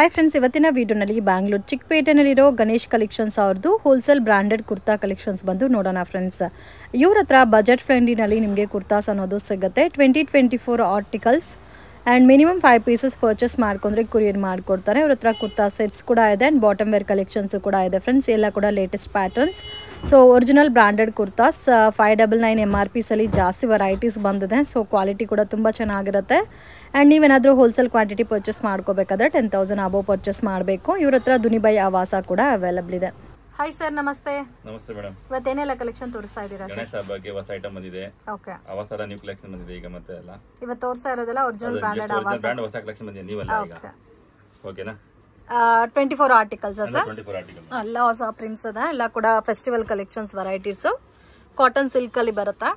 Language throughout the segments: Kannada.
ಹಾಯ್ ಫ್ರೆಂಡ್ಸ್, ಇವತ್ತಿನ ವಿಡಿಯೋನಲ್ಲಿ ಬ್ಯಾಂಗ್ಳೂರು ಚಿಕ್ಕಪೇಟೆನಲ್ಲಿರೋ ಗಣೇಶ್ ಕಲೆಕ್ಷನ್ಸ್ ಅವ್ರದ್ದು ಹೋಲ್ಸೇಲ್ ಬ್ರಾಂಡೆಡ್ ಕುರ್ತಾ ಕಲೆಕ್ಷನ್ಸ್ ಬಂದು ನೋಡೋಣ ಫ್ರೆಂಡ್ಸ್. ಇವ್ರ ಹತ್ರ ಬಜೆಟ್ ಫ್ರೆಂಡ್ಲಿನಲ್ಲಿ ನಿಮಗೆ ಕುರ್ತಾಸ್ ಅನ್ನೋದು ಸಿಗುತ್ತೆ. 2024 articles and minimum 5 pieces purchase ಮಾಡ್ಕೊಂಡ್ರೆ ಕೊರಿಯರ್ ಮಾಡಿಕೊಡ್ತಾರೆ. ಇವ್ರ ಹತ್ರ ಕುರ್ತಾ ಸೆಟ್ಸ್ ಕೂಡ ಇದೆ ಆ್ಯಂಡ್ ಬಾಟಮ್ ವೇರ್ ಕಲೆಕ್ಷನ್ಸು ಕೂಡ ಇದೆ ಫ್ರೆಂಡ್ಸ್. ಎಲ್ಲ ಕೂಡ latest patterns. So original branded kurtas 599 MRPಸಲ್ಲಿ ಜಾಸ್ತಿ ವೆರೈಟೀಸ್ ಬಂದಿದೆ. ಸೊ ಕ್ವಾಲಿಟಿ ಕೂಡ ತುಂಬ ಚೆನ್ನಾಗಿರುತ್ತೆ. ಆ್ಯಂಡ್ ನೀವೇನಾದರೂ ಹೋಲ್ಸೇಲ್ ಕ್ವಾಂಟಿಟಿ ಪರ್ಚೇಸ್ ಮಾಡ್ಕೋಬೇಕಾದ್ರೆ 10,000 ಅಬೋವ್ ಪರ್ಚೇಸ್ ಮಾಡಬೇಕು. ಇವ್ರ ಹತ್ರ ದುನಿಬೈ ಆವಾಸ ಕೂಡ ಅವೈಲಬಲ್ ಇದೆ. ಹಾಯ್ ಸರ್, ನಮಸ್ತೆ. ನಮಸ್ತೆ ಮೇಡಮ್. ಇವತ್ತೇನೆಲ್ಲ ಕಲೆಕ್ಷನ್ ತೋರಿಸ್ತಾ ಇದ್ದೀರಾ? ಗಣೇಶ ಹಬ್ಬಕ್ಕೆ ಹೊಸ ಐಟಮ್ ಬಂದಿದೆ. ಓಕೆ, ಅವಸರ ನ್ಯೂ ಕಲೆಕ್ಷನ್ ಬಂದಿದೆ ಈಗ. ಮತ್ತೆ ಎಲ್ಲ ಇವತ್ತು ತೋರಿಸ್ತಾ ಇರೋದೆಲ್ಲ ಒರಿಜಿನಲ್ ಬ್ರಾಂಡೆಡ್ ಆವಾಸ ಬ್ರಾಂಡ್ ಹೊಸ ಕಲೆಕ್ಷನ್ ಬಂದಿದೆ. ನೀವೆಲ್ಲ ಈಗ ಓಕೆನಾ? 24 ಆರ್ಟಿಕಲ್ಸ್ ಸರ್. 24 ಆರ್ಟಿಕಲ್ ಎಲ್ಲ ಹೊಸ ಪ್ರಿಂಟ್ಸ್ ಅದ. ಎಲ್ಲ ಕೂಡ festival collections varieties. Cotton silk ಅಲ್ಲಿ ಬರುತ್ತಾ?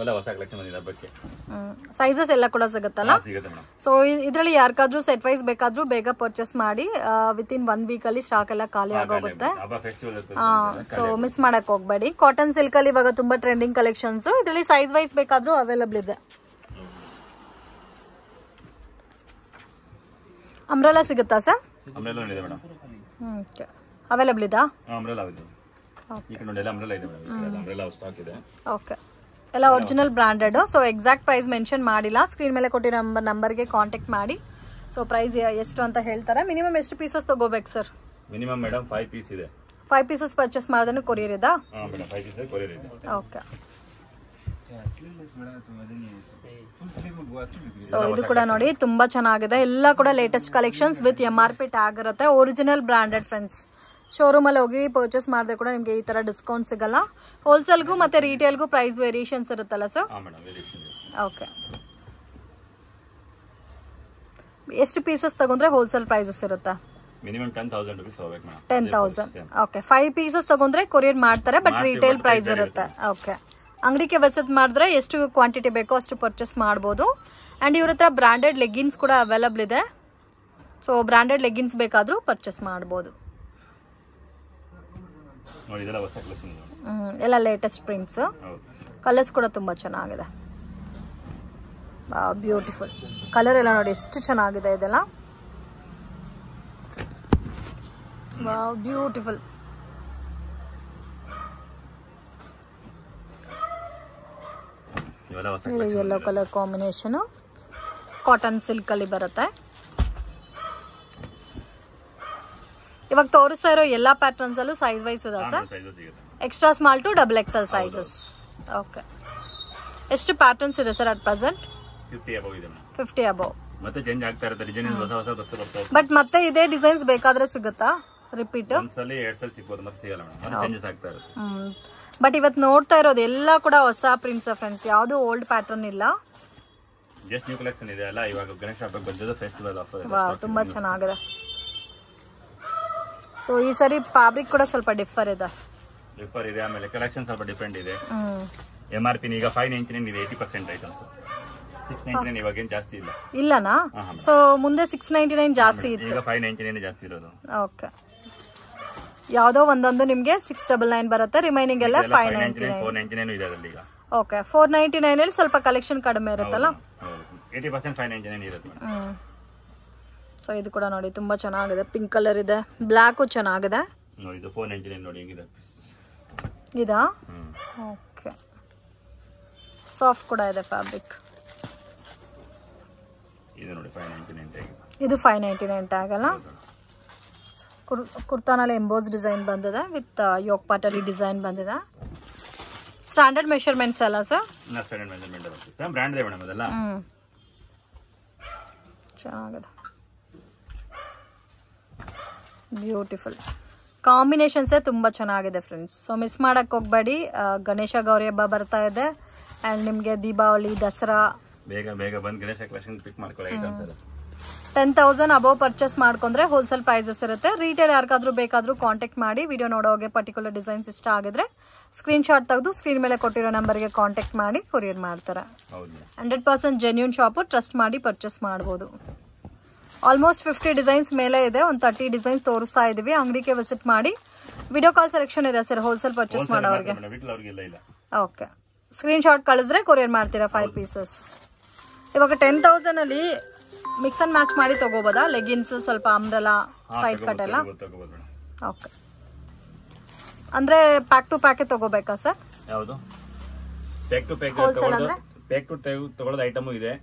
ಎಲ್ಲ ಹೊಸ ಕಲೆಕ್ಷನ್ ಬಂದಿದೆ ಹಬ್ಬಕ್ಕೆ. ಸೈಜಸ್ ಎಲ್ಲ ಕೂಡ ಸಿಗುತ್ತಲ್ಲ? ಸಿಗುತ್ತೆ ಮೇಡಮ್. ಸೊ ಇದರಲ್ಲಿ ಯಾರಿಗಾದ್ರೂ ಸೆಟ್ ವೈಸ್ ಬೇಕಾದ್ರೂ ಬೇಗ ಪರ್ಚೇಸ್ ಮಾಡಿ. ವಿತಿನ್ 1 ವೀಕ್ ಅಲ್ಲಿ ಸ್ಟಾಕ್ ಎಲ್ಲ ಖಾಲಿ ಆಗೋಗುತ್ತೆ. ಹಬ್ಬ ಫೆಸ್ಟಿವಲ್ ಇರುತ್ತೆ. ಸೊ ಮಿಸ್ ಮಾಡಕ್ ಹೋಗ್ಬೇಡಿ. ಕಾಟನ್ ಸಿಲ್ಕ್ ಅಲ್ಲಿ ಇವಾಗ ತುಂಬಾ ಟ್ರೆಂಡಿಂಗ್ ಕಲೆಕ್ಷನ್ಸ್. ಇದರಲ್ಲಿ ಸೈಜ್ ವೈಸ್ ಬೇಕಾದ್ರೂ ಅವೈಲಬಲ್ ಇದೆ. ಅಂಬ್ರೆಲಾ ಸಿಗುತ್ತಾ ಸರ್? ಅಂಬ್ರೆಲಾ ಇದೆ ಮೇಡಮ್. ಅವೈಲಬಲ್ ಇದಾ? ಅಂಬ್ರೆಲಾ ಇದೆ. ಈಗ ನೋಡಿ ಎಲ್ಲ ಅಂಬ್ರೆಲಾ ಇದೆ ಮೇಡಮ್. ಅಂಬ್ರೆಲಾ ಸ್ಟಾಕ್ ಇದೆ. ಓಕೆ, ಎಲ್ಲ original branded. So exact price mention ಮಾಡಿಲ್ಲ. ಸ್ಕ್ರೀನ್ ಮೇಲೆ ಕೊಟ್ಟಿರೋ ನಂಬರ್ಗೆ ಕಾಂಟ್ಯಾಕ್ಟ್ ಮಾಡಿ. ಸೊ ಪ್ರೈಸ್ ಎಷ್ಟು ಅಂತ ಹೇಳ್ತಾರೆ. ಮಿನಿಮಮ್ ಎಷ್ಟು ಪೀಸಸ್ ತಗೋಬೇಕು ಸರ್? ಮಿನಿಮಮ್ ಮೇಡಮ್ 5 ಪೀಸ್ ಇದೆ. 5 ಪೀಸಸ್ ಪರ್ಚೇಸ್ ಮಾಡಿದ್ರೆ ಕೊರಿಯರ್ ಇದಾ? ಹಾಂ ಮೇಡಮ್, 5 ಪೀಸ್ ಕೊರಿಯರ್ ಇದೆ. ಓಕೆ. ಸೊ ಇದು ಕೂಡ ನೋಡಿ ತುಂಬಾ ಚೆನ್ನಾಗಿದೆ. ಎಲ್ಲ ಕೂಡ latest collections with MRP tag ಇರುತ್ತೆ. Original branded friends. ಶೋರೂಮ್ ಅಲ್ಲಿ ಹೋಗಿ ಪರ್ಚೇಸ್ ಮಾಡಿದ್ರೆ ಕೂಡ ನಿಮಗೆ ಈ ತರ ಡಿಸ್ಕೌಂಟ್ ಸಿಗಲ್ಲ. ಹೋಲ್ಸೇಲ್ಗೂ ಮತ್ತೆ ರಿಟೇಲ್ಗೂ ಪ್ರೈಸ್ ವೇರಿಯೇಷನ್ಸ್ ಇರುತ್ತಲ್ಲ ಸರ್? ಓಕೆ. ಎಷ್ಟು ಪೀಸಸ್ ತಗೊಂಡ್ರೆ ಹೋಲ್ಸೇಲ್ ಪ್ರೈಸಸ್ ಇರುತ್ತೆ? ಮಿನಿಮಮ್ 10,000 ರೂಪೀಸ್ ಹೋಗಬೇಕು ಮೇಡಮ್. 10,000. ಓಕೆ. 5 ಪೀಸಸ್ ತಗೊಂಡ್ರೆ ಕೊರಿಯರ್ ಮಾಡ್ತಾರೆ, ಬಟ್ ರಿಟೇಲ್ ಪ್ರೈಸ್ ಇರುತ್ತೆ. ಓಕೆ. ಅಂಗಡಿಗೆ ವಿಸಿಟ್ ಮಾಡಿದ್ರೆ ಎಷ್ಟು ಕ್ವಾಂಟಿಟಿ ಬೇಕೋ ಅಷ್ಟು ಪರ್ಚೇಸ್ ಮಾಡ್ಬೋದು. ಆ್ಯಂಡ್ ಇವ್ರ ಹತ್ರ ಬ್ರಾಂಡೆಡ್ ಲೆಗ್ಗಿನ್ಸ್ ಕೂಡ ಅವೈಲಬಲ್ ಇದೆ. ಸೊ ಬ್ರಾಂಡೆಡ್ ಲೆಗ್ಗಿನ್ಸ್ ಬೇಕಾದರೂ ಪರ್ಚೇಸ್ ಮಾಡ್ಬೋದು. ಎಲ್ಲ ಲೇಟೆಸ್ಟ್ ಪ್ರಿಂಟ್ಸ್. ಕಲರ್ಸ್ ಕೂಡ ತುಂಬಾ ಚೆನ್ನಾಗಿದೆ. ಬ್ಯೂಟಿಫುಲ್ ಕಲರ್ ಎಲ್ಲ ನೋಡಿ ಎಷ್ಟು ಚೆನ್ನಾಗಿದೆ ಇದೆಲ್ಲ. Beautiful. Yellow colour combination. Cotton silk ಅಲ್ಲಿ ಬರುತ್ತೆ. ಇವಾಗ ತೋರಿಸ್ತಾ ಇರೋ ಎಲ್ಲಾ ಪ್ಯಾಟರ್ನ್ಸ್ ಅಲ್ಲೂ ಸೈಜ್ ವೈಸ್ ಇದೆ sir? Extra small to XXL sizes. Okay. ಎಷ್ಟು ಪ್ಯಾಟರ್ನ್ಸ್ ಇದೆ ಸರ್ ಅಟ್ ಪ್ರೆಸೆಂಟ್? 50 ಅಬೌವ್. ಮತ್ತೆ ಚೇಂಜ್ ಆಗ್ತಾ ಇರುತ್ತೆ. ಡಿಸೈನ್ ಹೊಸ ಹೊಸ ಬರ್ತಾ. ಬಟ್ ಮತ್ತೆ ಇದೇ ಡಿಸೈನ್ಸ್ ಬೇಕಾದ್ರೆ ಸಿಗುತ್ತಾ ರಿಪೀಟ್? ಒಂದ್ಸಲಿ 2 ಸಲ ಸಿಗ್ಬೋದು, ಮತ್ತೆ ಸಿಗಲ್ಲ ಮೇಡಮ್. ಚೇಂಜಸ್ ಆಗ್ತಾ ಇರುತ್ತೆ. ಬಟ್ ಇವತ್ತು ನೋಡ್ತಾ ಇರೋದು ಎಲ್ಲ ಕೂಡ ಹೊಸ ಪ್ರಿಂಟ್ಸ್ ಫ್ರೆಂಡ್ಸ್. ಯಾವುದು ಓಲ್ಡ್ ಪ್ಯಾಟರ್ನ್ ಇಲ್ಲ. ಜಸ್ಟ್ ನ್ಯೂ ಕಲೆಕ್ಷನ್ ಇದೆ ಅಲ್ಲ. ಇವಾಗ ಗಣೇಶ ಹಬ್ಬಕ್ಕೆ ಬಂದಿದ್ದು ಫೆಸ್ಟಿವಲ್ ಆಫರ್. ತುಂಬಾ ಚೆನ್ನಾಗಿದೆ. ಸೊ ಈ ಸರಿ ಫ್ಯಾಬ್ರಿಕ್ ಕೂಡ ಸ್ವಲ್ಪ ಡಿಫರ್ ಇದೆ. ಆಮೇಲೆ ಕಲೆಕ್ಷನ್ ಸ್ವಲ್ಪ ಡಿಫರೆಂಟ್ ಇದೆ. MRP ಈಗ 599 ಇದೆ. 80% ಐಟಮ್ಸ್. 699 ಇವಾಗ ಏನು ಜಾಸ್ತಿ ಇಲ್ಲ. ಇಲ್ಲನಾ? ಸೊ ಮುಂದೆ 699 ಜಾಸ್ತಿ ಇತ್ತು. ಈಗ 599 ಜಾಸ್ತಿ ಇರೋದು. ಓಕೆ. ಯಾವುದೋ ಒಂದೊಂದು ನಿಮಗೆ 699 ಬರುತ್ತೆ. ರಿಮೈನಿಂಗ್ ಎಲ್ಲ 599. 499 ಇದೆ ಅದರಲ್ಲಿ ಈಗ. ಓಕೆ. 499 ಅಲ್ಲಿ ಸ್ವಲ್ಪ ಕಲೆಕ್ಷನ್ ಕಡಿಮೆ ಇರುತ್ತಲ್ಲ. 80% 599 ಇರುತ್ತೆ. ಸೊ ಇದು ಕೂಡ ನೋಡಿ ತುಂಬಾ ಚೆನ್ನಾಗಿದೆ. ಪಿಂಕ್ ಕಲರ್ ಇದೆ, ಬ್ಲಾಕ್ ಚೆನ್ನಾಗಿದೆ ನೋಡಿ. ಇದು 499 ನೋಡಿ ಹೇಗಿದೆ. ಇದಾ? ಓಕೆ. ಸಾಫ್ಟ್ ಕೂಡ ಇದೆ ಫ್ಯಾಬ್ರಿಕ್. ಇದು ನೋಡಿ 599 ಟ್ಯಾಗ್. ಇದು 599 ಟ್ಯಾಗ್ ಅಲ್ಲ. ಕುರ್ತಾನಲ್ಲಿ ಎಂಬೋಸ್ ಡಿಸೈನ್ ಬಂದಿದೆ ವಿತ್ ಯೋಕ್ ಪಾಟಲ್ಲಿ ಡಿಸೈನ್ ಬಂದಿದೆ. ಸ್ಟ್ಯಾಂಡರ್ಡ್ ಮೆಷರ್ಮೆಂಟ್ಸ್ ಅಲ್ಲ ಸರ್? ಸ್ಟ್ಯಾಂಡರ್ಡ್ ಮೆಷರ್ಮೆಂಟ್ ಬರುತ್ತೆ. ಬ್ರಾಂಡ್ ಇದೆ ಮೇಡಮ್ ಅದೆಲ್ಲ. ಚೆನ್ನಾಗಿದೆ. ಬ್ಯೂಟಿಫುಲ್ ಕಾಂಬಿನೇಷನ್ಸೇ ತುಂಬ ಚೆನ್ನಾಗಿದೆ ಫ್ರೆಂಡ್ಸ್. ಸೊ ಮಿಸ್ ಮಾಡಕ್ಕೆ ಹೋಗ್ಬೇಡಿ. ಗಣೇಶ ಗೌರಿ ಹಬ್ಬ ಬರ್ತಾ ಇದೆ ಆ್ಯಂಡ್ ನಿಮಗೆ ದೀಪಾವಳಿ, ದಸರಾ. ಬೇಗ ಬೇಗ ಬಂದು ಗಣೇಶ ಕಲೆಕ್ಷನ್ ಪಿಕ್ ಮಾಡ್ಕೊಳ್ಳಿ ಐಟಮ್ಸ್ ಎಲ್ಲ. 10,000 ಅಬೋವ್ ಪರ್ಚೇಸ್ ಮಾಡ್ಕೊಂಡ್ರೆ ಹೋಲ್ಸೇಲ್ ಪ್ರೈಸಸ್ ಇರುತ್ತೆ. ರಿಟೇಲ್ ಯಾರಿಗಾದ್ರೂ ಬೇಕಾದ್ರೂ ಕಾಂಟ್ಯಾಕ್ಟ್ ಮಾಡಿ. ವಿಡಿಯೋ ನೋಡೋಗೆ ಪರ್ಟಿಕ್ಯುಲರ್ ಡಿಸೈನ್ಸ್ ಇಷ್ಟ ಆಗಿದ್ರೆ ಸ್ಕ್ರೀನ್ ಶಾಟ್ ತೆಗೆದು ಸ್ಕ್ರೀನ್ ಮೇಲೆ ಕೊಟ್ಟಿರೋ ನಂಬರ್ಗೆ ಕಾಂಟ್ಯಾಕ್ಟ್ ಮಾಡಿ ಕೊರಿಯರ್ ಮಾಡ್ತಾರೆ. 100% ಜೆನ್ಯೂನ್ ಶಾಪು. ಟ್ರಸ್ಟ್ ಮಾಡಿ ಪರ್ಚೇಸ್ ಮಾಡ್ಬೋದು. ಆಲ್ಮೋಸ್ಟ್ 50 ಡಿಸೈನ್ಸ್ ಮೇಲೆ ಇದೆ. ಒಂದು 30 ಡಿಸೈನ್ಸ್ ತೋರಿಸ್ತಾ ಇದೀವಿ. ಅಂಗಡಿಗೆ ವಿಸಿಟ್ ಮಾಡಿ. ವಿಡಿಯೋ ಕಾಲ್ ಸೆಲೆಕ್ಷನ್ ಇದೆ ಸರ್ ಹೋಲ್ಸೇಲ್ ಪರ್ಚೇಸ್ ಮಾಡೋರಿಗೆ. ಓಕೆ. ಸ್ಕ್ರೀನ್ ಶಾಟ್ ಕಳಿಸಿದ್ರೆ ಕೊರಿಯರ್ ಮಾಡ್ತೀರಾ 5 ಪೀಸಸ್. ಇವಾಗ 10,000 ಅಲ್ಲಿ ಮಿಕ್ಸ್ ಅಂಡ್ ಮ್ಯಾಚ್ ಮಾಡಿ ತಗೋಬೋದಾ? ಲೆಗಿನ್ಸ್ ಸ್ವಲ್ಪ ಅಂಬ್ರೆಲಾ ಸ್ಟ್ರೈಟ್ ಕಟ್ ಎಲ್ಲ. ಓಕೆ, ಅಂದ್ರೆ ಪ್ಯಾಕ್ ಟು ಪ್ಯಾಕ್ ತಗೋಬೇಕಾ ಸರ್? ಯಾವುದು pack to pack pack to ತಗೊಳ್ಳೋದು ಐಟಮ್ ಇದೆ.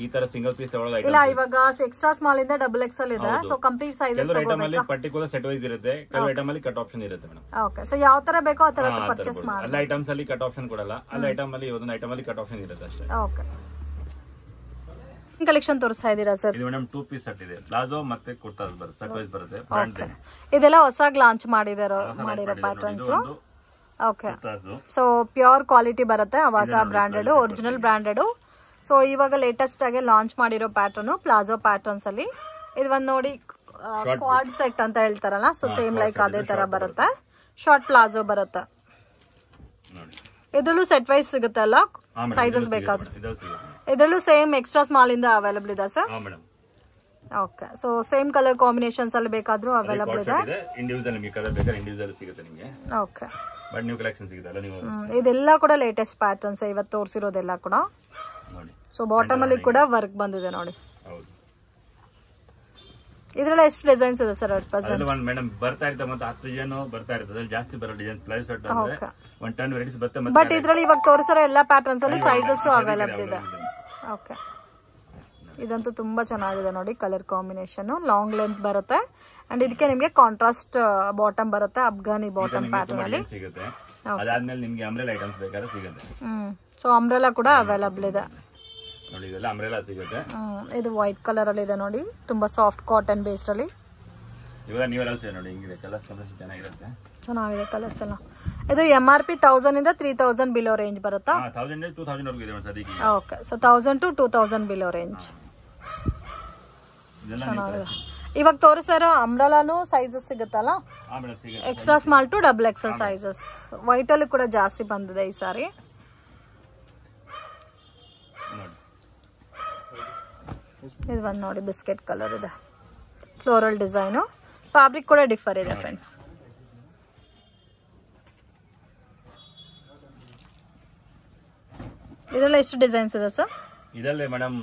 ಈ ತರ ಸಿಂಗಲ್ ಪೀಸ್ ತಗೊಳ್ಳೋದು ಐಟಮ್ ಇಲ್ಲ. ಇವಾಗ ಎಕ್ಸ್ಟ್ರಾ ಸ್ಮಾಲ್ ಇಂದ ಡಬಲ್ ಎಕ್ಸೆಲ್ ಇದೆ. ಸೊ ಕಂಪ್ಲೀಟ್ ಸೈಜಸ್ ಕೆಲವು ಐಟಮ್ ಅಲ್ಲಿ ಪರ್ಟಿಕ್ಯುಲರ್ ಸೆಟ್ ವೈಸ್ ಇರುತ್ತೆ, ಕೆಲವು ಐಟಮ್ ಅಲ್ಲಿ ಕಟ್ ಆಪ್ಷನ್ ಇರುತ್ತೆ ಮೇಡಮ್. ಓಕೆ, ಸೊ ಯಾವ ತರ ಬೇಕೋ ಆ ತರ ಪರ್ಚೇಸ್ ಮಾಡಿ. ಎಲ್ಲ ಐಟಮ್ಸ್ ಅಲ್ಲಿ ಕಟ್ ಆಪ್ಷನ್ ಕೊಡಲ್ಲ, ಎಲ್ಲ ಐಟಮ್ ಅಲ್ಲಿ ಒಂದೊಂದು ಐಟಮ್ ಅಲ್ಲಿ ಕಟ್ ಆಪ್ಷನ್ ಇರುತ್ತೆ ಅಷ್ಟೇ. ಓಕೆ, ಕಲೆಕ್ಷನ್ ತೋರಿಸ್ತಾ ಇದ್ದೀರಾ ಸರ್? ಇದು ಮೇಡಮ್ 2 ಪೀಸ್ ಸೆಟ್ ಇದೆ, ಪ್ಲಾಜೋ ಮತ್ತೆ ಕುರ್ತಾಸ್ ಬರುತ್ತೆ, ಸೆಟ್ ವೈಸ್ ಬರುತ್ತೆ. ಬ್ರಾಂಡ್ ಇದೆಲ್ಲ ಹೊಸದಾಗಿ ಲಾಂಚ್ ಮಾಡಿರೋ patterns. Okay, so pure quality ಬರುತ್ತೆ, ಅವಾಸ ಬ್ರಾಂಡೆಡ್, ಒರಿಜಿನಲ್ ಬ್ರಾಂಡೆಡ್. ಸೊ ಇವಾಗ ಲೇಟೆಸ್ಟ್ ಆಗಿ ಲಾಂಚ್ ಮಾಡಿರೋ ಪ್ಯಾಟರ್ನ್ ಪ್ಲಾಜೋ ಪ್ಯಾಟರ್ನ್ಸ್ ಅಲ್ಲಿ. ಇದು ಒಂದು ನೋಡಿ ಕ್ವಾಡ್ ಸೆಟ್ ಅಂತ ಹೇಳ್ತಾರಲ್ಲ, ಸೊ ಸೇಮ್ ಲೈಕ್ ಅದೇ ತರ ಬರುತ್ತೆ. ಶಾರ್ಟ್ ಪ್ಲಾಜೋ ಬರುತ್ತೆ. ಇದ್ರಲ್ಲೂ ಸೆಟ್ ವೈಸ್ ಸಿಗುತ್ತೆ ಅಲ್ಲ, ಸೈಜಸ್ ಬೇಕಾದ್ರೆ. ಇದ್ರಲ್ಲೂ ಸೇಮ್ ಎಕ್ಸ್ಟ್ರಾ ಸ್ಮಾಲ್ ಇಂದ ಅವೈಲಬಲ್ ಇದೆ sir? Okay, so same colour combinations ಅಲ್ಲಿ ಬೇಕಾದ್ರೂ ಅವೈಲಬಲ್ ಇದೆ. ಇಂಡಿವಿಜುವಲ್ ನಿಮಗೆ ಕಲರ್ ಬೇಕಾದ್ರೆ ಇಂಡಿವಿಜುವಲ್ ಸಿಗುತ್ತೆ ನಿಮಗೆ. ಓಕೆ, ಬಟ್ ನ್ಯೂ ಕಲೆಕ್ಷನ್ ಸಿಗುತ್ತೆ ಅಲ್ಲ ನೀವು. ಇದೆಲ್ಲ ಕೂಡ ಲೇಟೆಸ್ಟ್ ಪ್ಯಾಟರ್ನ್ಸ್ ಇವತ್ತು ತೋರಿಸಿರೋದೆಲ್ಲ ಕೂಡ ನೋಡಿ. ಸೊ ಬಾಟಮ್ ಅಲ್ಲಿ ಕೂಡ ವರ್ಕ್ ಬಂದಿದೆ ನೋಡಿ. ಇದ್ರಲ್ಲಿ ಎಷ್ಟು ಡಿಸೈನ್ಸ್ ಇದೆ ಸರ್? ಮೇಡಮ್ ಬರ್ತಾ ಇರ್ತದೆ ಮತ್ತೆ 10 ಡಿಸೈನ್ ಬರ್ತಾ ಇರ್ತದೆ, ಜಾಸ್ತಿ ಬರೋ ಡಿಸೈನ್ ಪ್ಲಸ್ ಸೆಟ್ ಅಂದ್ರೆ 1 ಟನ್ ವೆರೈಟೀಸ್ ಬರುತ್ತೆ. ಬಟ್ ಇದ್ರಲ್ಲಿ ಇವಾಗ ತೋರಿಸಿರೋ ಎಲ್ಲ ಪ್ಯಾಟರ್ನ್ಸ್ ಅಲ್ಲಿ ಸೈಜಸ್ ಅವೈಲಬಲ್ ಇದೆ. ಓಕೆ, ಇದಂತೂ ತುಂಬಾ ಚೆನ್ನಾಗಿದೆ ನೋಡಿ. ಕಲರ್ ಕಾಂಬಿನೇಷನ್ ಲಾಂಗ್ ಲೆಂತ್ ಬರುತ್ತೆ ಅಂಡ್ ಇದಕ್ಕೆ ನಿಮಗೆ ಕಾಂಟ್ರಾಸ್ಟ್ ಬಾಟಮ್ ಬರುತ್ತೆ, ಅಫ್ಘಾನಿ ಬಾಟಮ್ ಪ್ಯಾಟರ್ನ್ ಅಲ್ಲಿ ಸಿಗುತ್ತೆ. ಅದಾದ್ಮೇಲೆ ನಿಮಗೆ ಅಂಬ್ರೆಲಾ ಐಟಮ್ಸ್ ಬೇಕಾದ್ರೆ ಸಿಗುತ್ತೆ. ಸೊ ಅಂಬ್ರೆಲಾ ಕೂಡ ಅವೈಲಬಲ್ ಇದೆ ನೋಡಿ. ಇದೆಲ್ಲ ಅಂಬ್ರೆಲಾ ಸಿಗುತ್ತೆ. ಇದು ವೈಟ್ ಕಲರ್ ಅಲ್ಲಿ ಇದೆ ನೋಡಿ, ತುಂಬಾ ಸಾಫ್ಟ್ ಕಾಟನ್ ಬೇಸ್ಡ್ ಅಲ್ಲಿ. ಇವಾಗ ನೀವೆಲ್ಲ ನೋಡಿ ಹಿಂಗಿದೆ, ಕಲರ್ಸ್ ಕಾಂಬಿನೇಷನ್ ಚೆನ್ನಾಗಿರುತ್ತೆ. ಚೆನ್ನಾಗಿದೆ ಕಲರ್ಸ್ ಎಲ್ಲ. ಇದು MRP 1000 ಇಂದ 3000 ಬಿಲೋ ರೇಂಜ್ ಬರುತ್ತಾ? 1000 to 2000 ವರೆಗೂ ಇದೆ ಸದ್ಯಕ್ಕೆ. Okay, so 1000 to 2000 below range. ಚೆನ್ನಾಗಿದೆ. ಇವಾಗ ತೋರಿಸಿರೋ ಅಂಬ್ರೆಲಾನು ಸೈಜಸ್ ಸಿಗುತ್ತಲ್ಲ, extra small to double XL sizes. White ಅಲ್ಲಿ ಕೂಡ ಜಾಸ್ತಿ ಬಂದಿದೆ ಈ ಸಾರಿ. ಇದು ಒಂದು ನೋಡಿ ಬಿಸ್ಕೆಟ್ ಕಲರ್ ಇದೆ, ಫ್ಲೋರಲ್ ಡಿಸೈನು. ಫ್ಯಾಬ್ರಿಕ್ ಕೂಡ ಡಿಫರ್ ಇದೆ ಫ್ರೆಂಡ್ಸ್. ಇದರಲ್ಲಿ ಎಷ್ಟು ಡಿಸೈನ್ಸ್ ಇದೆ ಸರ್? ಇದರಲ್ಲಿ ಮೇಡಮ್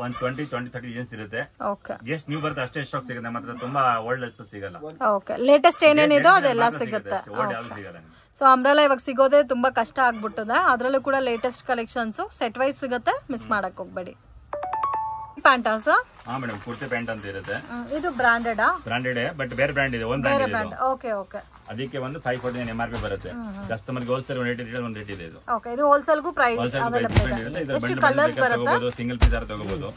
20-30 ಡಿಸೈನ್ಸ್ ಇರುತ್ತೆ. ಓಕೆ, ಜಸ್ಟ್ ನೀವು ಬರುತ್ತೆ ಅಷ್ಟೇ ಸ್ಟಾಕ್ ಸಿಗುತ್ತೆ, ಮಾತ್ರ ತುಂಬಾ ಓಲ್ಡ್ ಸಿಗಲ್ಲ. ಓಕೆ, ಲೇಟೆಸ್ಟ್ ಏನೇನಿದೋ ಅದೆಲ್ಲ ಸಿಗುತ್ತೆ. ಸೊ ಅಂಬ್ರೆಲಾ ಇವಾಗ ಸಿಗೋದೇ ತುಂಬಾ ಕಷ್ಟ ಆಗ್ಬಿಟ್ಟದೆ. ಅದರಲ್ಲೂ ಕೂಡ ಲೇಟೆಸ್ಟ್ ಕಲೆಕ್ಷನ್ಸ್ ಸೆಟ್ ವೈಸ್ ಸಿಗುತ್ತೆ, ಮಿಸ್ ಮಾಡಕ್ ಹೋಗ್ಬೇಡಿ. Pant sir? ಹಾ ಮೇಡಮ್, ಕುರ್ತಿ ಪ್ಯಾಂಟ್ ಅಂತ ಇರುತ್ತೆ. ಇದು ಬ್ರಾಂಡೆಡ್ ಬಟ್ ಬೇರೆ ಬ್ರಾಂಡ್ ಇದೆ, ಒಂದು ಬ್ರಾಂಡ್ ಇದೆ. ಓಕೆ ಓಕೆ, ಅದಕ್ಕೆ ಒಂದು 549 MRP ಬರುತ್ತೆ. ಕಸ್ಟಮರ್ ಗೆ ಹೋಲ್ಸೇಲ್ ಒಂದು ರೇಟ್ ಇದೆ. ಇದು ಓಕೆ, ಇದು ಹೋಲ್ಸೇಲ್ ಗೂ ಪ್ರೈಸ್ ಅವೈಲಬಲ್ ಇದೆ. ಎಷ್ಟು ಕಲರ್ಸ್ ಬರುತ್ತೆ? ಸಿಂಗಲ್ ಪೀಸ್ ಆರ ತಗೋಬಹುದು.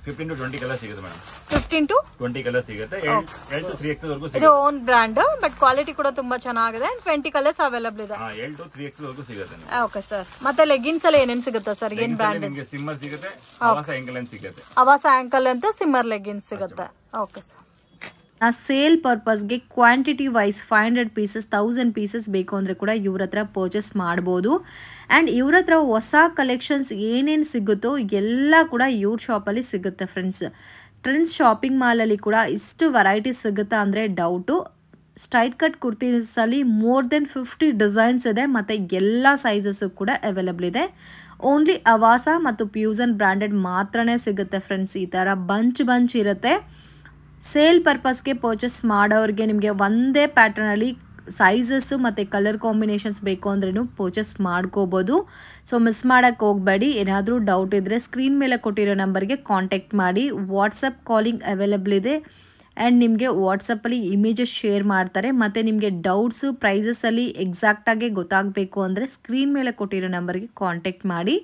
15 to 20 ಕಲರ್ ಸಿಗುತ್ತೆ ಮೇಡಮ್. 15 to 20 ಕಲರ್ ಸಿಗುತ್ತೆ. 7 to 3XL ವರೆಗೂ ಸಿಗುತ್ತೆ. ಇದು ಓನ್ ಬ್ರಾಂಡ್, ಬಟ್ ಕ್ವಾಲಿಟಿ ಕೂಡ ತುಂಬಾ ಚೆನ್ನಾಗಿದೆ. 20 ಕಲರ್ಸ್ ಅವೈಲಬಲ್ ಇದೆ. 7 to 3XL ವರೆಗೂ ಸಿಗುತ್ತೆ. Okay sir. ಮತ್ತೆ ಲೆಗಿನ್ಸ್ ಅಲ್ಲಿ ಏನೇನ್ ಸಿಗುತ್ತೆ ಸರ್? ಏನ್ ಬ್ರಾಂಡ್? ನಿಮಗೆ ಸಿಮ್ಮರ್ ಸಿಗುತ್ತೆ, ಅವಾಸ ಆಂಕಲ್ ಅಂತ ಸಿಗುತ್ತೆ. ಅವಾಸ ಆಂಕಲ್ ಅಂತ ಸಿಮ್ಮರ್ ಲೆಗಿನ್ಸ್ ಸಿಗುತ್ತೆ. Okay sir. ಸೇಲ್ ಪರ್ಪಸ್ಗೆ ಕ್ವಾಂಟಿಟಿ ವೈಸ್ 500 ಪೀಸಸ್ 1000 ಪೀಸಸ್ ಬೇಕು ಅಂದರೆ ಕೂಡ ಇವ್ರ ಹತ್ರ ಪರ್ಚೇಸ್ ಮಾಡ್ಬೋದು. ಆ್ಯಂಡ್ ಇವ್ರ ಹತ್ರ ಹೊಸ ಕಲೆಕ್ಷನ್ಸ್ ಏನೇನು ಸಿಗುತ್ತೋ ಎಲ್ಲ ಕೂಡ ಇವ್ರ ಶಾಪಲ್ಲಿ ಸಿಗುತ್ತೆ ಫ್ರೆಂಡ್ಸ್. ಟ್ರೆಂಡ್ಸ್ ಶಾಪಿಂಗ್ ಮಾಲಲ್ಲಿ ಕೂಡ ಇಷ್ಟು ವೆರೈಟೀಸ್ ಸಿಗುತ್ತಾ ಅಂದರೆ ಡೌಟು. ಸ್ಟ್ರೈಟ್ ಕಟ್ ಕುರ್ತೀಸಲ್ಲಿ ಮೋರ್ ದೆನ್ 50 ಡಿಸೈನ್ಸ್ ಇದೆ ಮತ್ತು ಎಲ್ಲ ಸೈಜಸ್ಸು ಕೂಡ ಅವೈಲಬಲ್ ಇದೆ. ಓನ್ಲಿ ಅವಾಸ ಮತ್ತು ಫ್ಯೂಸನ್ ಬ್ರ್ಯಾಂಡೆಡ್ ಮಾತ್ರನೇ ಸಿಗುತ್ತೆ ಫ್ರೆಂಡ್ಸ್. ಈ ಥರ ಬಂಚ್ ಇರುತ್ತೆ. ಸೇಲ್ ಪರ್ಪಸ್ಗೆ ಪರ್ಚೇಸ್ ಮಾಡೋರಿಗೆ ನಿಮಗೆ ಒಂದೇ ಪ್ಯಾಟರ್ನಲ್ಲಿ ಸೈಜಸ್ಸು ಮತ್ತು ಕಲರ್ ಕಾಂಬಿನೇಷನ್ಸ್ ಬೇಕು ಅಂದ್ರೂ ಪರ್ಚೇಸ್ ಮಾಡ್ಕೋಬೋದು. ಸೊ ಮಿಸ್ ಮಾಡೋಕ್ಕೆ ಹೋಗಬೇಡಿ. ಏನಾದರೂ ಡೌಟ್ ಇದ್ದರೆ ಸ್ಕ್ರೀನ್ ಮೇಲೆ ಕೊಟ್ಟಿರೋ ನಂಬರ್ಗೆ ಕಾಂಟ್ಯಾಕ್ಟ್ ಮಾಡಿ. ವಾಟ್ಸಪ್ ಕಾಲಿಂಗ್ ಅವೈಲಬಲ್ ಇದೆ ಆ್ಯಂಡ್ ನಿಮಗೆ ವಾಟ್ಸಪ್ಪಲ್ಲಿ ಇಮೇಜಸ್ ಶೇರ್ ಮಾಡ್ತಾರೆ. ಮತ್ತು ನಿಮಗೆ ಡೌಟ್ಸು ಪ್ರೈಸಸಲ್ಲಿ ಎಕ್ಸಾಕ್ಟಾಗಿ ಗೊತ್ತಾಗಬೇಕು ಅಂದರೆ ಸ್ಕ್ರೀನ್ ಮೇಲೆ ಕೊಟ್ಟಿರೋ ನಂಬರ್ಗೆ ಕಾಂಟ್ಯಾಕ್ಟ್ ಮಾಡಿ.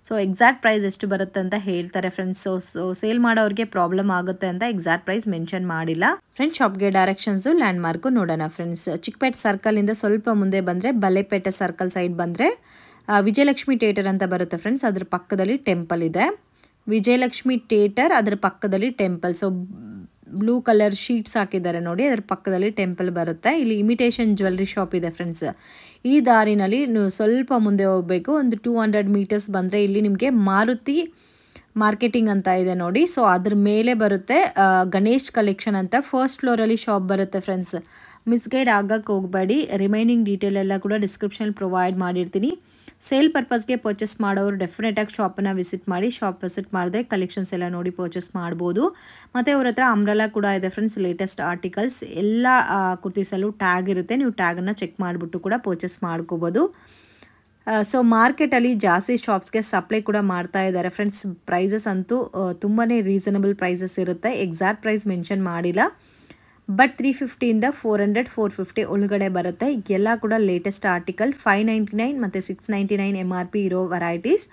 ಸೊ ಎಕ್ಸಾಕ್ಟ್ ಪ್ರೈಸ್ ಎಷ್ಟು ಬರುತ್ತೆ ಅಂತ ಹೇಳ್ತಾರೆ ಫ್ರೆಂಡ್ಸ್. ಸೊ ಸೇಲ್ ಮಾಡೋರಿಗೆ ಪ್ರಾಬ್ಲಮ್ ಆಗುತ್ತೆ ಅಂತ ಎಕ್ಸಾಕ್ಟ್ ಪ್ರೈಸ್ ಮೆನ್ಷನ್ ಮಾಡಿಲ್ಲ ಫ್ರೆಂಡ್ಸ್. ಶಾಪ್ಗೆ ಡೈರೆಕ್ಷನ್ಸು ಲ್ಯಾಂಡ್ ಮಾರ್ಕು ನೋಡೋಣ ಫ್ರೆಂಡ್ಸ್. ಚಿಕ್ಕಪೇಟೆ ಸರ್ಕಲಿಂದ ಸ್ವಲ್ಪ ಮುಂದೆ ಬಂದರೆ ಬಲ್ಲೆಪೇಟೆ ಸರ್ಕಲ್ ಸೈಡ್ ಬಂದರೆ ವಿಜಯಲಕ್ಷ್ಮಿ ಥಿಯೇಟರ್ ಅಂತ ಬರುತ್ತೆ ಫ್ರೆಂಡ್ಸ್. ಅದ್ರ ಪಕ್ಕದಲ್ಲಿ ಟೆಂಪಲ್ ಇದೆ. ವಿಜಯಲಕ್ಷ್ಮಿ ಥಿಯೇಟರ್ ಅದರ ಪಕ್ಕದಲ್ಲಿ temple. So blue colour sheets ಹಾಕಿದ್ದಾರೆ ನೋಡಿ, ಅದರ ಪಕ್ಕದಲ್ಲಿ ಟೆಂಪಲ್ ಬರುತ್ತೆ. ಇಲ್ಲಿ ಇಮಿಟೇಷನ್ ಜ್ಯುವೆಲ್ರಿ ಶಾಪ್ ಇದೆ ಫ್ರೆಂಡ್ಸ್. ಈ ದಾರಿನಲ್ಲಿ ನೀವು ಸ್ವಲ್ಪ ಮುಂದೆ ಹೋಗಬೇಕು. ಒಂದು 200 ಮೀಟರ್ಸ್ ಬಂದರೆ ಇಲ್ಲಿ ನಿಮಗೆ ಮಾರುತಿ ಮಾರ್ಕೆಟಿಂಗ್ ಅಂತ ಇದೆ ನೋಡಿ. ಸೊ ಅದ್ರ ಮೇಲೆ ಬರುತ್ತೆ ಗಣೇಶ್ ಕಲೆಕ್ಷನ್ ಅಂತ. ಫಸ್ಟ್ ಫ್ಲೋರಲ್ಲಿ ಶಾಪ್ ಬರುತ್ತೆ ಫ್ರೆಂಡ್ಸ್. ಮಿಸ್ಗೈಡ್ ಆಗಕ್ಕೆ ಹೋಗಬೇಡಿ. ರಿಮೈನಿಂಗ್ ಡೀಟೇಲ್ ಎಲ್ಲ ಕೂಡ ಡಿಸ್ಕ್ರಿಪ್ಷನಲ್ಲಿ ಪ್ರೊವೈಡ್ ಮಾಡಿರ್ತೀನಿ. ಸೇಲ್ ಪರ್ಪಸ್ಗೆ ಪರ್ಚೇಸ್ ಮಾಡೋರು ಡೆಫಿನೆಟಾಗಿ ಶಾಪನ್ನು ವಿಸಿಟ್ ಮಾಡಿ, ಶಾಪ್ ವಿಸಿಟ್ ಮಾಡಿದ್ರೆ ಕಲೆಕ್ಷನ್ಸ್ ಎಲ್ಲ ನೋಡಿ ಪರ್ಚೇಸ್ ಮಾಡ್ಬೋದು. ಮತ್ತು ಅವ್ರ ಹತ್ರ ಅಂಬ್ರೆಲಾ ಕೂಡ ಇದೆ ಫ್ರೆಂಡ್ಸ್, ಲೇಟೆಸ್ಟ್ ಆರ್ಟಿಕಲ್ಸ್ ಎಲ್ಲ ಕುರ್ತೀಸಲ್ಲೂ ಟ್ಯಾಗ್ ಇರುತ್ತೆ, ನೀವು ಟ್ಯಾಗನ್ನು ಚೆಕ್ ಮಾಡಿಬಿಟ್ಟು ಕೂಡ ಪರ್ಚೇಸ್ ಮಾಡ್ಕೋಬೋದು. ಸೊ ಮಾರ್ಕೆಟಲ್ಲಿ ಜಾಸ್ತಿ ಶಾಪ್ಸ್ಗೆ ಸಪ್ಲೈ ಕೂಡ ಮಾಡ್ತಾ ಇದ್ದಾರೆ ಫ್ರೆಂಡ್ಸ್. ಪ್ರೈಸಸ್ ಅಂತೂ ತುಂಬಾ ರೀಸನಬಲ್ ಪ್ರೈಸಸ್ ಇರುತ್ತೆ, ಎಕ್ಸಾಕ್ಟ್ ಪ್ರೈಸ್ ಮೆನ್ಷನ್ ಮಾಡಿಲ್ಲ. ಬಟ್ 350ಇಂದ 400 450 ಒಳಗಡೆ ಬರುತ್ತೆ. ಎಲ್ಲ ಕೂಡ ಲೇಟೆಸ್ಟ್ ಆರ್ಟಿಕಲ್, 599 ಮತ್ತು 699 MRP ಇರೋ ವೆರೈಟೀಸ್.